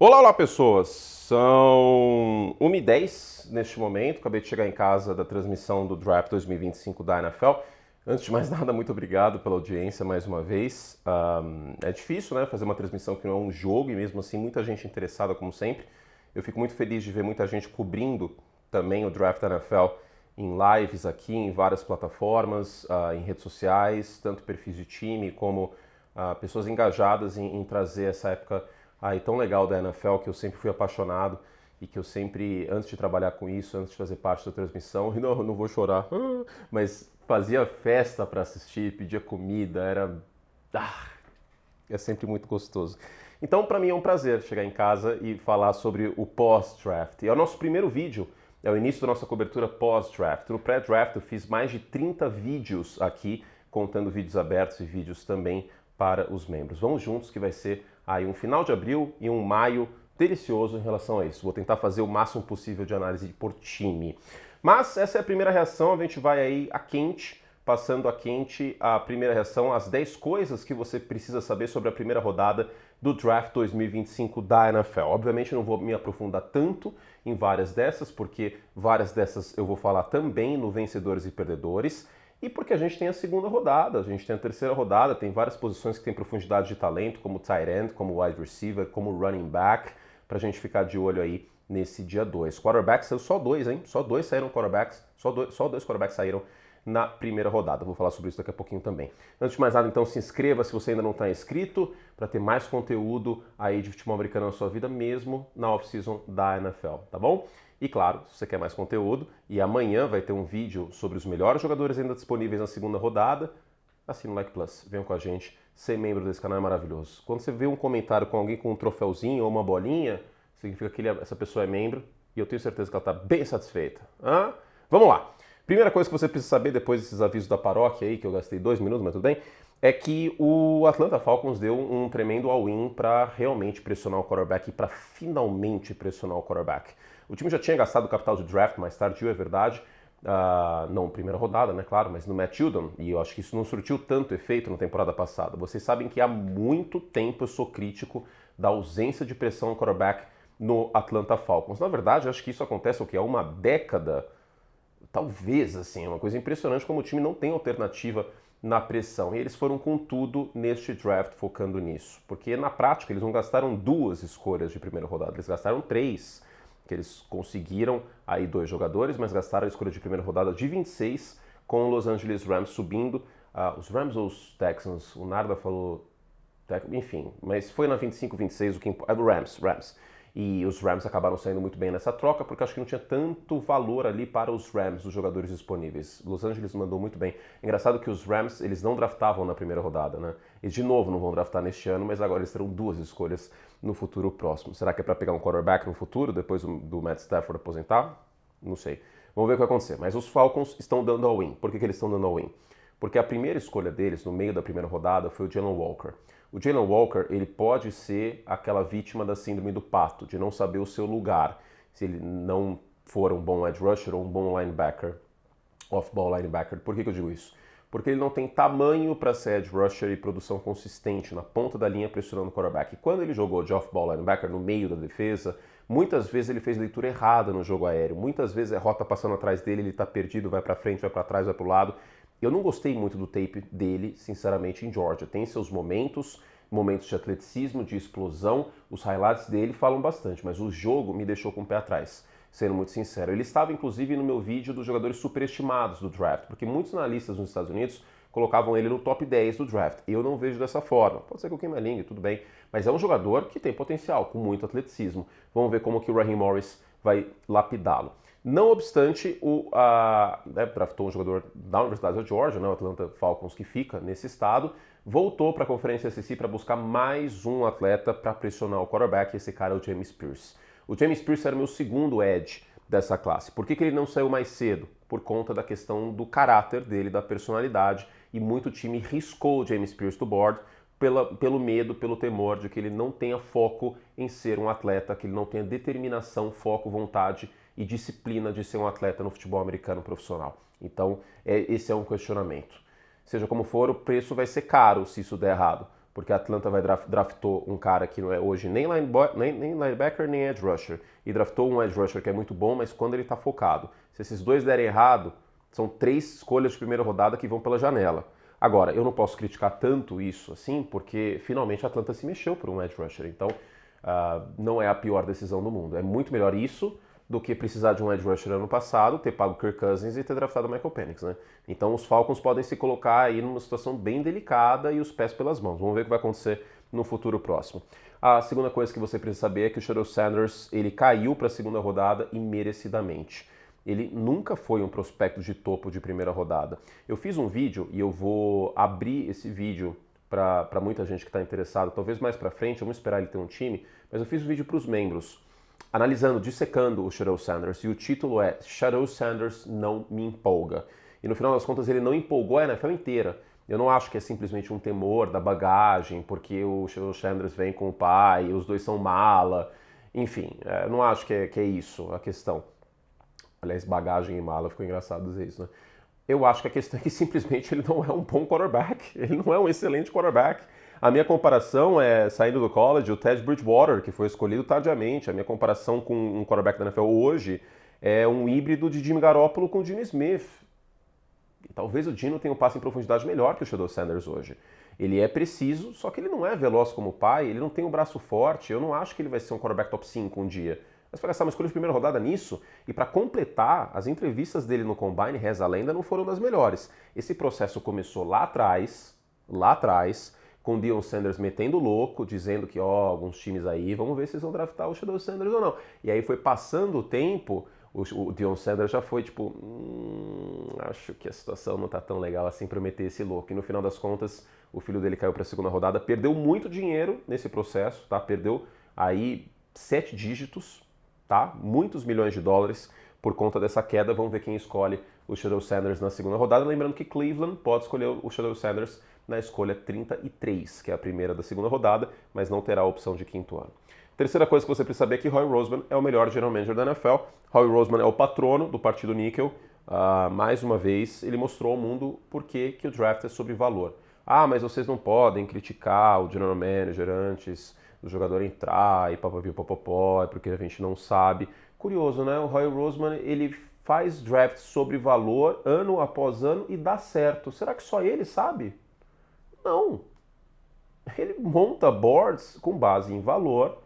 Olá, olá pessoas! São 1h10 neste momento, acabei de chegar em casa da transmissão do Draft 2025 da NFL. Antes de mais nada, muito obrigado pela audiência mais uma vez. É difícil, né, fazer uma transmissão que não é um jogo e mesmo assim muita gente interessada como sempre. Eu fico muito feliz de ver muita gente cobrindo também o Draft da NFL em lives aqui, em várias plataformas, em redes sociais, tanto perfis de time como pessoas engajadas em trazer essa época aí tão legal da NFL, que eu sempre fui apaixonado e que eu sempre, antes de trabalhar com isso, antes de fazer parte da transmissão, e não vou chorar, mas fazia festa para assistir, pedia comida, é sempre muito gostoso. Então, para mim é um prazer chegar em casa e falar sobre o pós-draft. E é o nosso primeiro vídeo, é o início da nossa cobertura pós-draft. No pré-draft eu fiz mais de 30 vídeos aqui, contando vídeos abertos e vídeos também para os membros. Vamos juntos que vai ser aí um final de abril e um maio delicioso em relação a isso. Vou tentar fazer o máximo possível de análise por time. Mas essa é a primeira reação, a gente vai aí a quente, passando a quente a primeira reação, as 10 coisas que você precisa saber sobre a primeira rodada do Draft 2025 da NFL. Obviamente eu não vou me aprofundar tanto em várias dessas, porque várias dessas eu vou falar também no Vencedores e Perdedores, e porque a gente tem a segunda rodada, a gente tem a terceira rodada, tem várias posições que tem profundidade de talento, como tight end, como wide receiver, como running back, pra gente ficar de olho aí nesse dia 2. Quarterbacks saiu só dois, hein? Só dois saíram quarterbacks, só dois quarterbacks saíram na primeira rodada. Vou falar sobre isso daqui a pouquinho também. Antes de mais nada, então, se inscreva se você ainda não está inscrito, para ter mais conteúdo aí de futebol americano na sua vida, mesmo na off-season da NFL, tá bom? E claro, se você quer mais conteúdo, e amanhã vai ter um vídeo sobre os melhores jogadores ainda disponíveis na segunda rodada, assina o Like Plus, venham com a gente, ser membro desse canal é maravilhoso. Quando você vê um comentário com alguém com um troféuzinho ou uma bolinha, significa que essa pessoa é membro, e eu tenho certeza que ela está bem satisfeita. Vamos lá! Primeira coisa que você precisa saber depois desses avisos da paróquia aí, que eu gastei 2 minutos, mas tudo bem, é que o Atlanta Falcons deu um tremendo all-in para realmente pressionar o quarterback e para finalmente pressionar o quarterback. O time já tinha gastado o capital de draft mais tardio, é verdade, não primeira rodada, né, claro, mas no Matt Judon, e eu acho que isso não surtiu tanto efeito na temporada passada. Vocês sabem que há muito tempo eu sou crítico da ausência de pressão no quarterback no Atlanta Falcons. Na verdade, eu acho que isso acontece há uma década. Talvez, assim, é uma coisa impressionante como o time não tem alternativa na pressão. E eles foram com tudo neste draft focando nisso. Porque na prática eles não gastaram 2 escolhas de primeira rodada, eles gastaram 3. Que eles conseguiram aí 2 jogadores, mas gastaram a escolha de primeira rodada de 26 com o Los Angeles Rams subindo. Os Rams ou os Texans? O Narda falou... Enfim, mas foi na 25, 26 o que importa. Rams. E os Rams acabaram saindo muito bem nessa troca, porque acho que não tinha tanto valor ali para os Rams, os jogadores disponíveis. Los Angeles mandou muito bem. Engraçado que os Rams, eles não draftavam na primeira rodada, né? Eles de novo não vão draftar neste ano, mas agora eles terão 2 escolhas no futuro próximo. Será que é para pegar um quarterback no futuro, depois do Matt Stafford aposentar? Não sei. Vamos ver o que vai acontecer. Mas os Falcons estão dando all-in. Por que eles estão dando all-in? Porque a primeira escolha deles, no meio da primeira rodada, foi o Jalen Walker. O Jalen Walker, ele pode ser aquela vítima da síndrome do pato, de não saber o seu lugar. Se ele não for um bom edge rusher ou um bom linebacker, off-ball linebacker. Por que eu digo isso? Porque ele não tem tamanho para ser edge rusher e produção consistente na ponta da linha pressionando o quarterback. E quando ele jogou de off-ball linebacker no meio da defesa, muitas vezes ele fez leitura errada no jogo aéreo. Muitas vezes a rota passando atrás dele, ele está perdido, vai para frente, vai para trás, vai para o lado. Eu não gostei muito do tape dele, sinceramente, em Georgia. Tem seus momentos de atleticismo, de explosão. Os highlights dele falam bastante, mas o jogo me deixou com o pé atrás, sendo muito sincero. Ele estava, inclusive, no meu vídeo dos jogadores superestimados do draft, porque muitos analistas nos Estados Unidos colocavam ele no top 10 do draft. Eu não vejo dessa forma. Pode ser que eu queime a língua, tudo bem. Mas é um jogador que tem potencial, com muito atleticismo. Vamos ver como que o Raheem Morris vai lapidá-lo. Não obstante, draftou um jogador da Universidade da Georgia, né, o Atlanta Falcons, que fica nesse estado, voltou para a Conferência SEC para buscar mais um atleta para pressionar o quarterback, esse cara é o James Pierce. O James Pierce era o meu segundo edge dessa classe. Por que ele não saiu mais cedo? Por conta da questão do caráter dele, da personalidade, e muito time riscou o James Pierce do board pelo medo, pelo temor de que ele não tenha foco em ser um atleta, que ele não tenha determinação, foco, vontade e disciplina de ser um atleta no futebol americano profissional. Então, esse é um questionamento. Seja como for, o preço vai ser caro se isso der errado. porque a Atlanta draftou um cara que não é hoje nem linebacker nem edge rusher, e draftou um edge rusher que é muito bom, mas quando ele está focado. Se esses dois derem errado, são 3 escolhas de primeira rodada que vão pela janela. Agora, eu não posso criticar tanto isso assim, porque finalmente a Atlanta se mexeu por um edge rusher, então não é a pior decisão do mundo. É muito melhor isso do que precisar de um edge rusher ano passado, ter pago Kirk Cousins e ter draftado o Michael Penix, né? Então os Falcons podem se colocar aí numa situação bem delicada e os pés pelas mãos. Vamos ver o que vai acontecer no futuro próximo. A segunda coisa que você precisa saber é que o Shedeur Sanders, ele caiu para a segunda rodada e merecidamente. Ele nunca foi um prospecto de topo de primeira rodada. Eu fiz um vídeo e eu vou abrir esse vídeo para muita gente que está interessada, talvez mais para frente, vamos esperar ele ter um time, mas eu fiz um vídeo para os membros, analisando, dissecando o Shedeur Sanders, e o título é Shedeur Sanders não me empolga. E no final das contas ele não empolgou a NFL inteira. Eu não acho que é simplesmente um temor da bagagem, porque o Shedeur Sanders vem com o pai, os dois são mala, enfim, eu não acho que é isso a questão. Aliás, bagagem e mala, ficou engraçado dizer isso, né? Eu acho que a questão é que simplesmente ele não é um bom quarterback, ele não é um excelente quarterback. A minha comparação é, saindo do college, o Ted Bridgewater, que foi escolhido tardiamente. A minha comparação com um quarterback da NFL hoje é um híbrido de Jimmy Garoppolo com o Geno Smith. E talvez o Geno tenha um passe em profundidade melhor que o Shedeur Sanders hoje. Ele é preciso, só que ele não é veloz como o pai, ele não tem um braço forte. Eu não acho que ele vai ser um quarterback top 5 um dia. Mas vai gastar uma escolha de primeira rodada nisso? E para completar, as entrevistas dele no Combine, reza a lenda, não foram das melhores. Esse processo começou lá atrás, com o Deion Sanders metendo louco, dizendo que, alguns times aí, vamos ver se eles vão draftar o Shedeur Sanders ou não. E aí foi passando o tempo, o Deion Sanders já foi tipo, acho que a situação não tá tão legal assim para meter esse louco. E no final das contas, o filho dele caiu para a segunda rodada, perdeu muito dinheiro nesse processo, tá? Perdeu aí 7 dígitos, tá? Muitos milhões de dólares por conta dessa queda. Vamos ver quem escolhe o Shedeur Sanders na segunda rodada. Lembrando que Cleveland pode escolher o Shedeur Sanders na escolha 33, que é a primeira da segunda rodada, mas não terá a opção de quinto ano. Terceira coisa que você precisa saber é que Howie Roseman é o melhor general manager da NFL. Howie Roseman é o patrono do partido níquel. Mais uma vez, ele mostrou ao mundo por que o draft é sobre valor. Mas vocês não podem criticar o general manager antes do jogador entrar e papapó, porque a gente não sabe. Curioso, né? O Howie Roseman, ele faz draft sobre valor ano após ano e dá certo. Será que só ele sabe? Não. Ele monta boards com base em valor,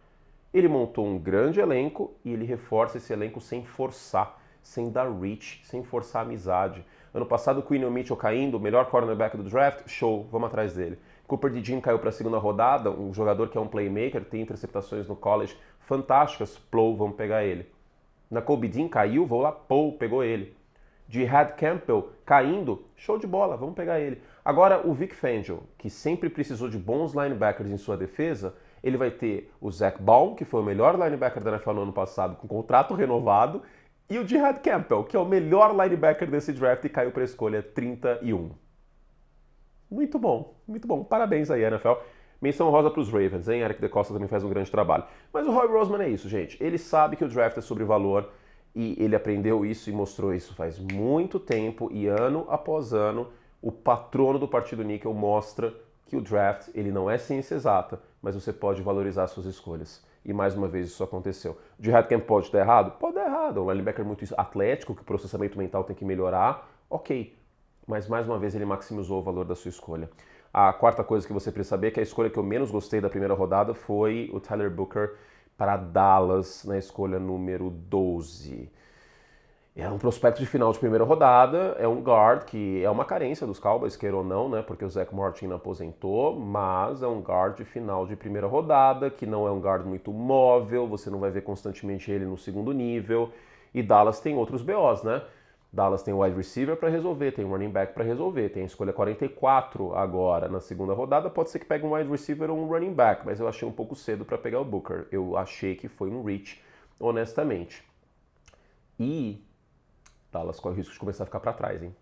ele montou um grande elenco e ele reforça esse elenco sem forçar, sem dar reach, sem forçar amizade. Ano passado o Quinn Mitchell caindo, o melhor cornerback do draft, show, vamos atrás dele. Cooper DeJean caiu para a segunda rodada, um jogador que é um playmaker, tem interceptações no college fantásticas, plou, vamos pegar ele. Nakobe Dean caiu, vou lá, pegou ele. Jihad Campbell caindo, show de bola, vamos pegar ele. Agora o Vic Fangio, que sempre precisou de bons linebackers em sua defesa, ele vai ter o Zach Baum, que foi o melhor linebacker da NFL no ano passado, com contrato renovado, e o Jihad Campbell, que é o melhor linebacker desse draft e caiu para a escolha 31. Muito bom, muito bom. Parabéns aí, NFL. Menção rosa para os Ravens, hein? Eric DeCosta também faz um grande trabalho. Mas o Howie Roseman é isso, gente. Ele sabe que o draft é sobre valor e ele aprendeu isso e mostrou isso faz muito tempo e ano após ano o patrono do Partido Níquel mostra que o draft ele não é ciência exata, mas você pode valorizar suas escolhas. E mais uma vez isso aconteceu. O Jihad Campbell pode dar errado? Pode dar errado. Um linebacker muito atlético, que o processamento mental tem que melhorar, ok. Mas mais uma vez ele maximizou o valor da sua escolha. A quarta coisa que você precisa saber é que a escolha que eu menos gostei da primeira rodada foi o Tyler Booker para Dallas na escolha número 12. É um prospecto de final de primeira rodada, é um guard que é uma carência dos Cowboys, queira ou não, né? Porque o Zach Martin aposentou, mas é um guard de final de primeira rodada, que não é um guard muito móvel, você não vai ver constantemente ele no segundo nível. E Dallas tem outros BOs, né? Dallas tem o wide receiver para resolver, tem o running back para resolver, tem a escolha 44 agora na segunda rodada, pode ser que pegue um wide receiver ou um running back, mas eu achei um pouco cedo para pegar o Booker. Eu achei que foi um reach, honestamente. E Dallas corre o risco de começar a ficar para trás, hein?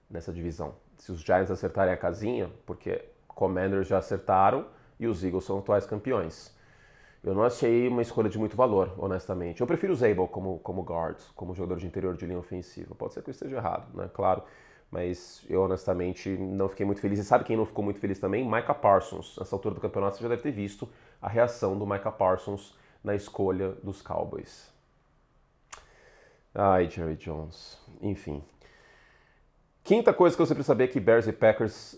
Nessa divisão. Se os Giants acertarem a casinha, porque Commanders já acertaram e os Eagles são atuais campeões. Eu não achei uma escolha de muito valor, honestamente. Eu prefiro o Zabel como guard, como jogador de interior de linha ofensiva. Pode ser que eu esteja errado, né? Claro. mas eu honestamente não fiquei muito feliz. E sabe quem não ficou muito feliz também? Micah Parsons. Nessa altura do campeonato você já deve ter visto a reação do Micah Parsons na escolha dos Cowboys. Ai, Jerry Jones. Enfim. Quinta coisa que você precisa saber é que Bears e Packers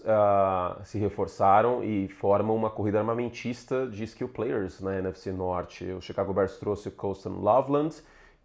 se reforçaram e formam uma corrida armamentista de skill players na NFC Norte. O Chicago Bears trouxe o Colston Loveland,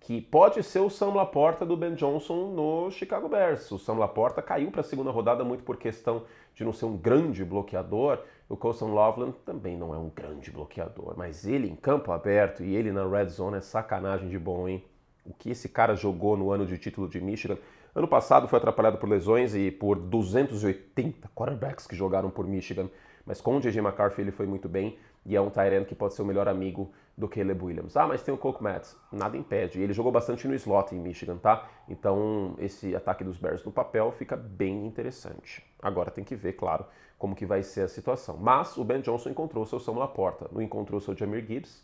que pode ser o Sam Laporta do Ben Johnson no Chicago Bears. O Sam Laporta caiu para a segunda rodada muito por questão de não ser um grande bloqueador. O Colston Loveland também não é um grande bloqueador, mas ele em campo aberto e ele na red zone é sacanagem de bom, hein? O que esse cara jogou no ano de título de Michigan. Ano passado foi atrapalhado por lesões e por 280 quarterbacks que jogaram por Michigan, mas com o J.J. McCarthy ele foi muito bem e é um tight end que pode ser o melhor amigo do Caleb Williams. Ah, mas tem o Cole Kmet. Nada impede. Ele jogou bastante no slot em Michigan, tá? Então esse ataque dos Bears no papel fica bem interessante. Agora tem que ver, claro, como que vai ser a situação. Mas o Ben Johnson encontrou o seu Sam Laporta, não encontrou o seu Jahmyr Gibbs.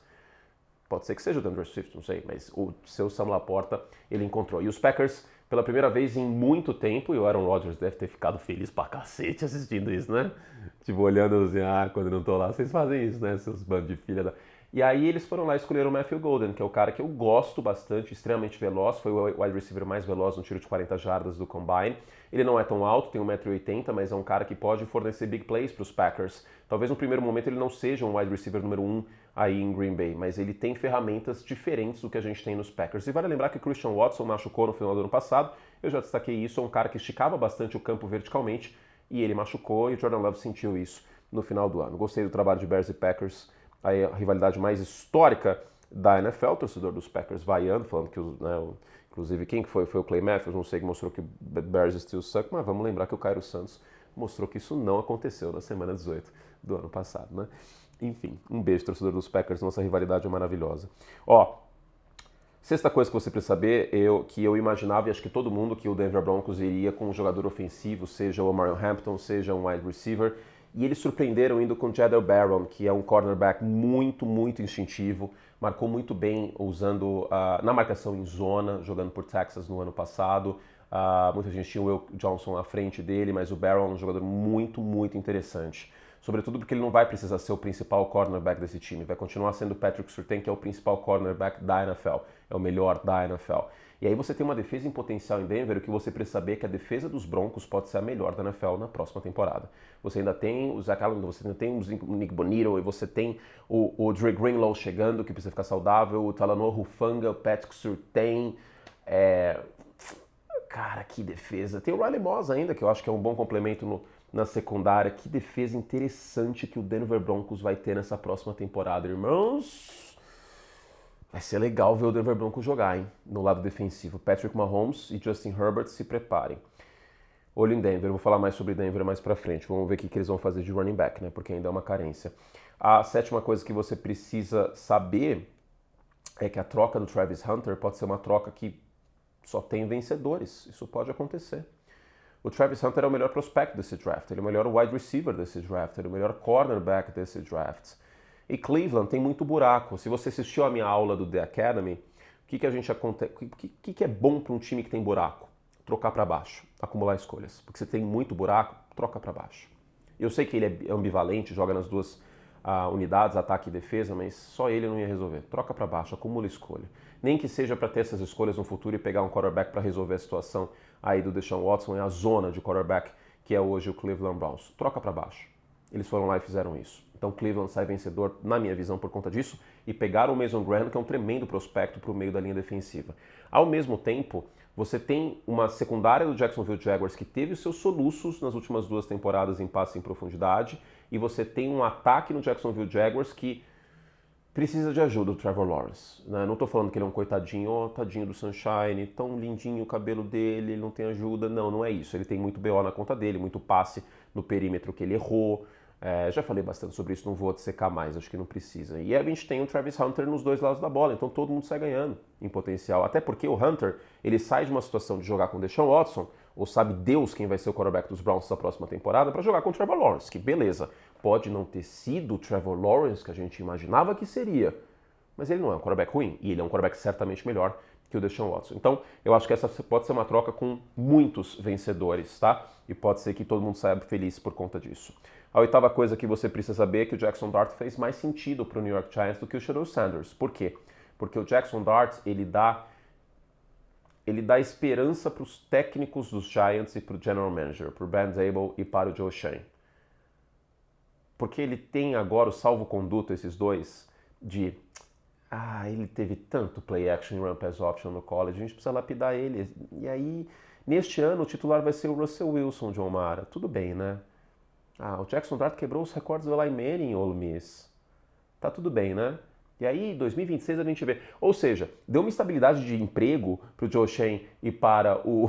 Pode ser que seja o DeAndre Swift, não sei, mas o seu Sam Laporta ele encontrou. E os Packers, pela primeira vez em muito tempo, e o Aaron Rodgers deve ter ficado feliz pra cacete assistindo isso, né? Tipo, olhando assim, quando eu não tô lá, vocês fazem isso, né, seus bandos de filha da... E aí eles foram lá e escolheram o Matthew Golden, que é o cara que eu gosto bastante, extremamente veloz, foi o wide receiver mais veloz no tiro de 40 jardas do Combine. Ele não é tão alto, tem 1,80 m, mas é um cara que pode fornecer big plays para os Packers. Talvez no primeiro momento ele não seja um wide receiver número 1 aí em Green Bay, mas ele tem ferramentas diferentes do que a gente tem nos Packers. E vale lembrar que o Christian Watson machucou no final do ano passado, eu já destaquei isso, é um cara que esticava bastante o campo verticalmente, e ele machucou e o Jordan Love sentiu isso no final do ano. Gostei do trabalho de Bears e Packers, aí a rivalidade mais histórica da NFL, o torcedor dos Packers vaiando, falando que inclusive quem que foi? Foi o Clay Matthews, não sei, que mostrou que Bears still suck, mas vamos lembrar que o Cairo Santos mostrou que isso não aconteceu na semana 18 do ano passado, né? Enfim, um beijo, torcedor dos Packers, nossa rivalidade é maravilhosa. Ó, sexta coisa que você precisa saber, que eu imaginava, e acho que todo mundo, que o Denver Broncos iria com um jogador ofensivo, seja o Marion Hampton, seja um wide receiver, e eles surpreenderam indo com o Jadel Barron, que é um cornerback muito, muito instintivo, marcou muito bem usando na marcação em zona, jogando por Texas no ano passado. Muita gente tinha o Will Johnson à frente dele, mas o Barron é um jogador muito, muito interessante. Sobretudo porque ele não vai precisar ser o principal cornerback desse time. Vai continuar sendo o Patrick Surtain, que é o principal cornerback da NFL. É o melhor da NFL. E aí você tem uma defesa em potencial em Denver, o que você precisa saber é que a defesa dos Broncos pode ser a melhor da NFL na próxima temporada. Você ainda tem o Zach Allen, você ainda tem o Nick Bonito, e você tem o Dre Greenlaw chegando, que precisa ficar saudável, o Talanoa Hufanga, o Patrick Surtain. Cara, que defesa. Tem o Riley Moss ainda, que eu acho que é um bom complemento na secundária. Que defesa interessante que o Denver Broncos vai ter nessa próxima temporada, irmãos. Vai ser legal ver o Denver Broncos jogar, hein? No lado defensivo. Patrick Mahomes e Justin Herbert se preparem. Olho em Denver, eu vou falar mais sobre Denver mais pra frente. Vamos ver o que eles vão fazer de running back, né? Porque ainda é uma carência. A sétima coisa que você precisa saber é que a troca do Travis Hunter pode ser uma troca que só tem vencedores. Isso pode acontecer. O Travis Hunter é o melhor prospect desse draft, ele é o melhor wide receiver desse draft, ele é o melhor cornerback desse draft. E Cleveland tem muito buraco. Se você assistiu a minha aula do The Academy, o que é bom para um time que tem buraco? Trocar para baixo, acumular escolhas. Porque você tem muito buraco, troca para baixo. Eu sei que ele é ambivalente, joga nas duas unidades, ataque e defesa, mas só ele não ia resolver. Troca para baixo, acumula escolha. Nem que seja para ter essas escolhas no futuro e pegar um quarterback para resolver a situação aí do Deshaun Watson, é a zona de quarterback que é hoje o Cleveland Browns. Troca para baixo. Eles foram lá e fizeram isso. Então Cleveland sai vencedor, na minha visão, por conta disso, e pegaram o Mason Graham, que é um tremendo prospecto para o meio da linha defensiva. Ao mesmo tempo, você tem uma secundária do Jacksonville Jaguars que teve os seus soluços nas últimas 2 temporadas em passe em profundidade, e você tem um ataque no Jacksonville Jaguars que precisa de ajuda do Trevor Lawrence. Né? Não estou falando que ele é um coitadinho, tadinho do Sunshine, tão lindinho o cabelo dele, ele não tem ajuda. Não, não é isso. Ele tem muito BO na conta dele, muito passe no perímetro que ele errou. Já falei bastante sobre isso, não vou dissecar mais, acho que não precisa. E a gente tem o Travis Hunter nos dois lados da bola, então todo mundo sai ganhando em potencial. Até porque o Hunter, ele sai de uma situação de jogar com o Deshaun Watson, ou sabe Deus quem vai ser o quarterback dos Browns na próxima temporada, para jogar com o Trevor Lawrence, que beleza, pode não ter sido o Trevor Lawrence que a gente imaginava que seria, mas ele não é um quarterback ruim, e ele é um quarterback certamente melhor que o Deshaun Watson. Então, eu acho que essa pode ser uma troca com muitos vencedores, tá? E pode ser que todo mundo saia feliz por conta disso. A oitava coisa que você precisa saber é que o Jackson Dart fez mais sentido para o New York Giants do que o Shedeur Sanders. Por quê? Porque o Jackson Dart, ele dá esperança para os técnicos dos Giants e para o General Manager, para o Brad Zabel e para o Joe Schoen. Porque ele tem agora o salvo-conduto, esses dois, de ele teve tanto play action e run pass option no college, a gente precisa lapidar ele. E aí, neste ano, o titular vai ser o Russell Wilson de Omara. Tudo bem, né? O Jackson Dart quebrou os recordes do Eli Manning em Ole Miss. Tá tudo bem, né? E aí, 2026 a gente vê. Ou seja, deu uma estabilidade de emprego pro Joe Schoen e para o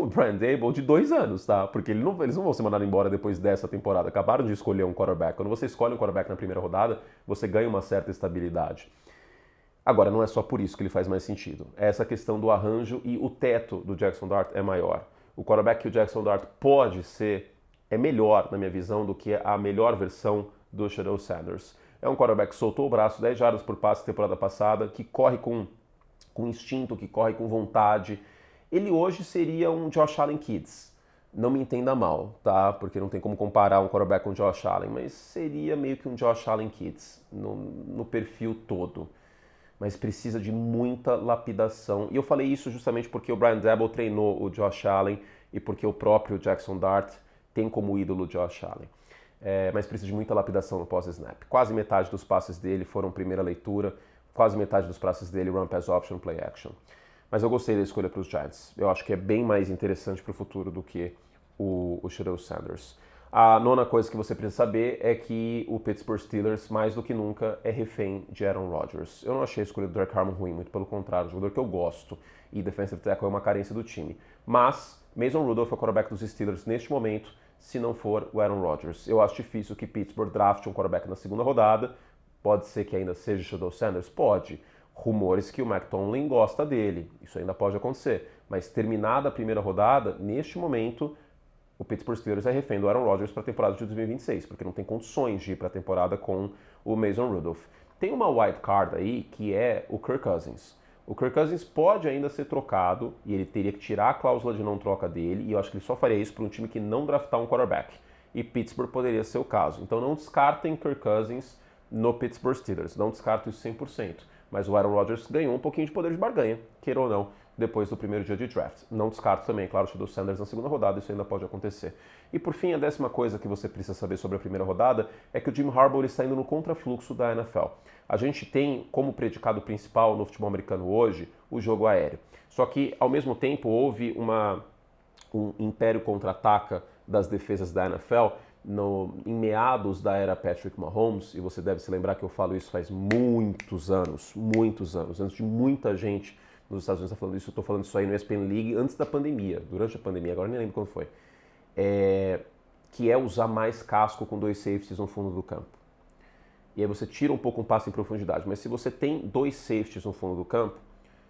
Brian Daboll de 2 anos, tá? Porque eles não vão ser mandados embora depois dessa temporada. Acabaram de escolher um quarterback. Quando você escolhe um quarterback na primeira rodada, você ganha uma certa estabilidade. Agora, não é só por isso que ele faz mais sentido. É essa questão do arranjo e o teto do Jackson Dart é maior. O quarterback que o Jackson Dart pode ser é melhor, na minha visão, do que a melhor versão do Shedeur Sanders. É um quarterback que soltou o braço, 10 jardas por passe na temporada passada, que corre com instinto, que corre com vontade. Ele hoje seria um Josh Allen Kids. Não me entenda mal, tá? Porque não tem como comparar um quarterback com o Josh Allen, mas seria meio que um Josh Allen Kids, no perfil todo. Mas precisa de muita lapidação. E eu falei isso justamente porque o Brian Daboll treinou o Josh Allen e porque o próprio Jackson Dart tem como ídolo o Josh Allen. Mas precisa de muita lapidação no pós-snap. Quase metade dos passes dele foram primeira leitura, quase metade dos passes dele run pass option, play action. Mas eu gostei da escolha para os Giants. Eu acho que é bem mais interessante para o futuro do que o Shedeur Sanders. A nona coisa que você precisa saber é que o Pittsburgh Steelers, mais do que nunca, é refém de Aaron Rodgers. Eu não achei a escolha do Drake Harmon ruim, muito pelo contrário, um jogador que eu gosto, e defensive tackle é uma carência do time. Mas Mason Rudolph é o quarterback dos Steelers neste momento, se não for o Aaron Rodgers. Eu acho difícil que Pittsburgh drafte um quarterback na segunda rodada. Pode ser que ainda seja o Shedeur Sanders? Pode. Rumores que o Mike Tomlin gosta dele. Isso ainda pode acontecer. Mas terminada a primeira rodada, neste momento, o Pittsburgh Steelers é refém do Aaron Rodgers para a temporada de 2026, porque não tem condições de ir para a temporada com o Mason Rudolph. Tem uma wild card aí que é o Kirk Cousins. O Kirk Cousins pode ainda ser trocado e ele teria que tirar a cláusula de não troca dele, e eu acho que ele só faria isso para um time que não draftar um quarterback. E Pittsburgh poderia ser o caso. Então não descartem Kirk Cousins no Pittsburgh Steelers, não descarto isso 100%. Mas o Aaron Rodgers ganhou um pouquinho de poder de barganha, queira ou não, depois do primeiro dia de draft. Não descarto também, claro, o Shedeur Sanders na segunda rodada, isso ainda pode acontecer. E por fim, a 10ª coisa que você precisa saber sobre a primeira rodada é que o Jim Harbaugh está indo no contrafluxo da NFL. A gente tem como predicado principal no futebol americano hoje o jogo aéreo. Só que, ao mesmo tempo, houve um império contra-ataca das defesas da NFL em meados da era Patrick Mahomes, e você deve se lembrar que eu falo isso faz muitos anos, antes de muita gente nos Estados Unidos está falando isso, eu estou falando isso aí no ESPN League antes da pandemia, durante a pandemia, agora nem lembro quando foi, que é usar mais casco com 2 safeties no fundo do campo. E aí você tira um pouco um passe em profundidade, mas se você tem 2 safeties no fundo do campo,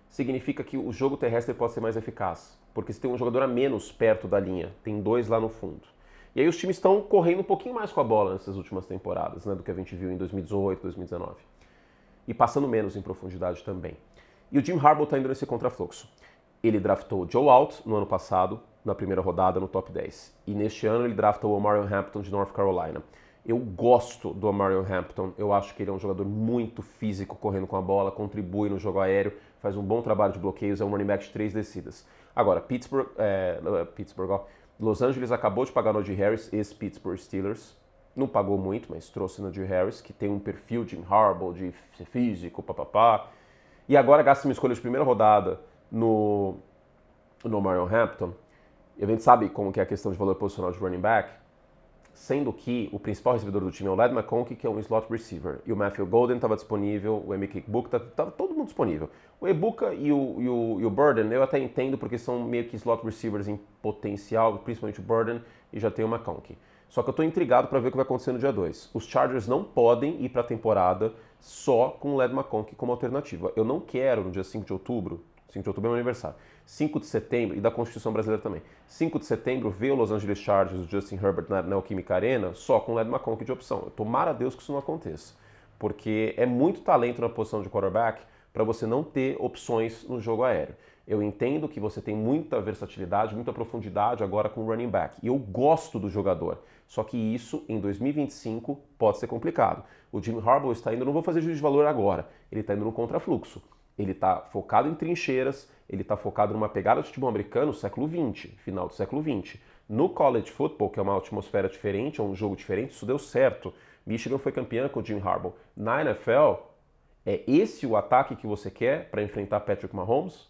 significa que o jogo terrestre pode ser mais eficaz, porque você tem um jogador a menos perto da linha, tem 2 lá no fundo. E aí os times estão correndo um pouquinho mais com a bola nessas últimas temporadas, né, do que a gente viu em 2018, 2019. E passando menos em profundidade também. E o Jim Harbaugh está indo nesse contrafluxo. Ele draftou o Joe Alt no ano passado, na primeira rodada, no top 10. E neste ano ele draftou o Omarion Hampton de North Carolina. Eu gosto do Omarion Hampton, eu acho que ele é um jogador muito físico, correndo com a bola, contribui no jogo aéreo, faz um bom trabalho de bloqueios, é um running back de 3 descidas. Agora, Los Angeles acabou de pagar no Najee Harris, ex-Pittsburgh Steelers. Não pagou muito, mas trouxe no Najee Harris, que tem um perfil de Jim Harbaugh, de físico, papapá. E agora gasta uma escolha de primeira rodada no Omarion Hampton. E a gente sabe como que é a questão de valor posicional de running back, sendo que o principal recebedor do time é o Ladd McConkey, que é um slot receiver. E o Matthew Golden estava disponível, o Emeka Egbuka, estava todo mundo disponível. O Egbuka e o Burden eu até entendo, porque são meio que slot receivers em potencial, principalmente o Burden, e já tem o McConkey. Só que eu estou intrigado para ver o que vai acontecer no dia 2. Os Chargers não podem ir para a temporada só com o Ladd McConkey como alternativa. Eu não quero, no dia 5 de outubro é meu aniversário, 5 de setembro, e da Constituição Brasileira também, 5 de setembro, ver o Los Angeles Chargers, o Justin Herbert na Neoquímica Arena, só com o Ladd McConkey de opção. Tomara a Deus que isso não aconteça, porque é muito talento na posição de quarterback para você não ter opções no jogo aéreo. Eu entendo que você tem muita versatilidade, muita profundidade agora com o running back. E eu gosto do jogador. Só que isso, em 2025, pode ser complicado. O Jim Harbaugh está indo, não vou fazer juízo de valor agora, ele está indo no contrafluxo. Ele está focado em trincheiras, ele está focado numa pegada de futebol americano século XX, final do século XX. No college football, que é uma atmosfera diferente, é um jogo diferente, isso deu certo. Michigan foi campeã com o Jim Harbaugh. Na NFL, é esse o ataque que você quer para enfrentar Patrick Mahomes?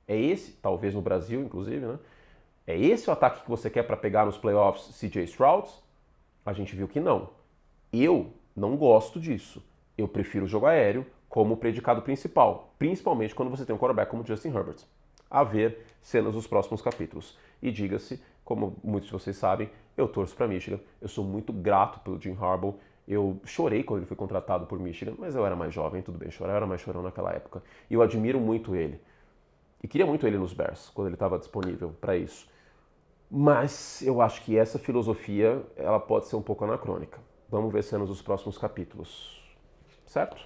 É esse, talvez no Brasil, inclusive, né? É esse o ataque que você quer para pegar nos playoffs CJ Stroud? A gente viu que não. Eu não gosto disso. Eu prefiro o jogo aéreo como predicado principal, principalmente quando você tem um quarterback como Justin Herbert. A ver cenas dos próximos capítulos. E diga-se, como muitos de vocês sabem, eu torço para Michigan. Eu sou muito grato pelo Jim Harbaugh. Eu chorei quando ele foi contratado por Michigan, mas eu era mais jovem, tudo bem chorar, eu era mais chorão naquela época. E eu admiro muito ele. E queria muito ele nos Bears, quando ele estava disponível para isso. Mas eu acho que essa filosofia, ela pode ser um pouco anacrônica. Vamos ver cenas dos próximos capítulos. Certo?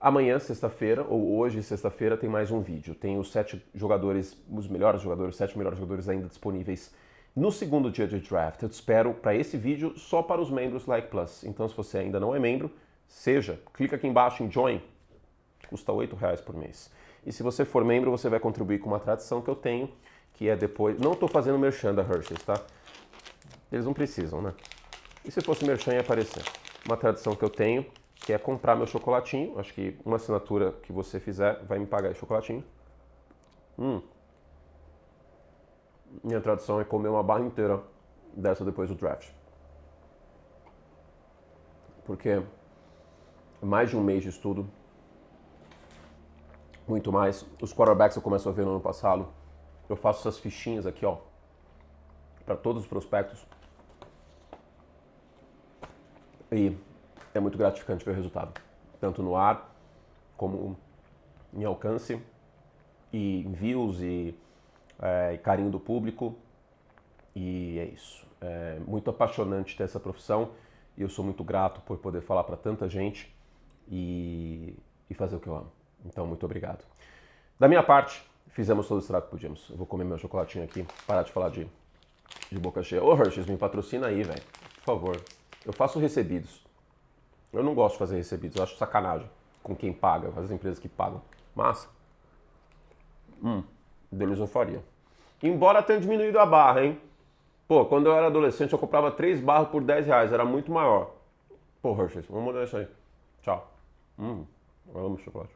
Amanhã, sexta-feira, ou hoje, sexta-feira, tem mais um vídeo. Tem os 7 jogadores, os melhores jogadores, 7 melhores jogadores ainda disponíveis no segundo dia de draft. Eu te espero para esse vídeo só para os membros Like Plus. Então, se você ainda não é membro, seja. Clica aqui embaixo em Join. Custa R$8 por mês. E se você for membro, você vai contribuir com uma tradição que eu tenho, que é depois... Não estou fazendo merchan da Hershey's, tá? Eles não precisam, né? E se fosse merchan, ia aparecer. Uma tradição que eu tenho, que é comprar meu chocolatinho. Acho que uma assinatura que você fizer vai me pagar esse chocolatinho. Minha tradição é comer uma barra inteira dessa depois do draft. Porque mais de um mês de estudo, muito mais. Os quarterbacks eu começo a ver no ano passado. Eu faço essas fichinhas aqui, ó, para todos os prospectos. E é muito gratificante ver o resultado. Tanto no ar, como em alcance, e em views, e carinho do público. E é isso. É muito apaixonante ter essa profissão. E eu sou muito grato por poder falar para tanta gente e fazer o que eu amo. Então, muito obrigado. Da minha parte, fizemos todo o estrago que podíamos. Eu vou comer meu chocolatinho aqui, parar de falar de boca cheia. Ô, Hershey's, me patrocina aí, velho. Por favor. Eu faço recebidos. Eu não gosto de fazer recebidos. Eu acho sacanagem com quem paga, as empresas que pagam. Massa. Deles não faria. Embora tenha diminuído a barra, hein? Pô, quando eu era adolescente, eu comprava 3 barras por R$10. Era muito maior. Pô, Hershey's, vamos mudar isso aí. Tchau. Eu amo chocolate.